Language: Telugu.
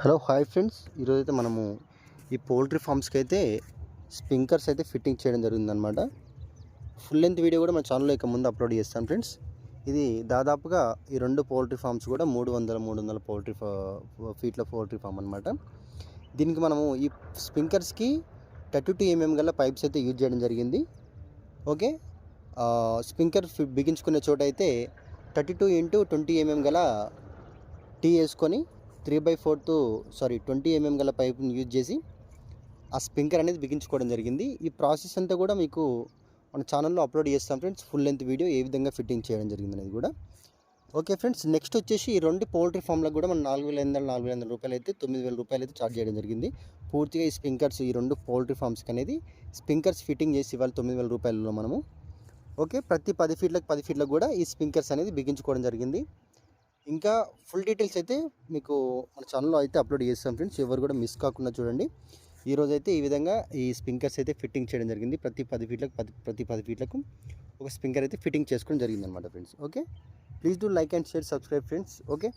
హలో హాయ్ ఫ్రెండ్స్, ఈరోజైతే మనము ఈ పౌల్ట్రీ ఫామ్స్కి అయితే స్ప్రింక్లర్స్ అయితే ఫిట్టింగ్ చేయడం జరిగిందనమాట. ఫుల్ లెంత్ వీడియో కూడా మన ఛానల్లో ఇక ముందు అప్లోడ్ చేస్తాను ఫ్రెండ్స్. ఇది దాదాపుగా ఈ రెండు పౌల్ట్రీ ఫామ్స్ కూడా 300 పౌల్ట్రీ ఫీట్ల పౌల్ట్రీ ఫామ్ అనమాట. దీనికి మనము ఈ స్ప్రింక్లర్స్కి 32 mm గల పైప్స్ అయితే యూజ్ చేయడం జరిగింది. ఓకే, స్ప్రింక్లర్ బిగించుకునే చోట అయితే 32 × 20 mm గల టీ వేసుకొని 20 mm గల పైప్ని యూజ్ చేసి ఆ స్ప్రింక్లర్ అనేది బిగించుకోవడం జరిగింది. ఈ ప్రాసెస్ అంతా కూడా మీకు మన ఛానల్లో అప్లోడ్ చేస్తాం ఫ్రెండ్స్. ఫుల్ లెంత్ వీడియో ఏ విధంగా ఫిట్టింగ్ చేయడం జరిగింది అనేది కూడా. ఓకే ఫ్రెండ్స్, నెక్స్ట్ వచ్చేసి ఈ రెండు పౌల్ట్రీ ఫామ్లకు కూడా మనం 4,500 రూపాయలు అయితే 9,000 రూపాయలు అయితే ఛార్జ్ చేయడం జరిగింది. పూర్తిగా ఈ స్ప్రింక్లర్స్ ఈ రెండు పౌల్ట్రీ ఫామ్స్కి అనేది స్ప్రింక్లర్స్ ఫిట్టింగ్ చేసి ఇవ్వాలి 9,000 రూపాయలలో మనము. ఓకే, ప్రతి 10 ఫీట్లకు కూడా ఈ స్ప్రింక్లర్స్ అనేది బిగించుకోవడం జరిగింది. ఇంకా ఫుల్ డీటెయిల్స్ అయితే మీకు మన ఛానల్లో అయితే అప్లోడ్ చేస్తాం ఫ్రెండ్స్. ఎవరు కూడా మిస్ కాకుండా చూడండి. ఈరోజు అయితే ఈ విధంగా ఈ స్ప్రింక్లర్స్ అయితే ఫిట్టింగ్ చేయడం జరిగింది. ప్రతి 10 ఫీట్లకు ఒక స్ప్రింక్లర్ అయితే ఫిట్టింగ్ చేసుకోవడం జరిగింది అనమాట friends. Okay, please do like and share, subscribe friends. Okay.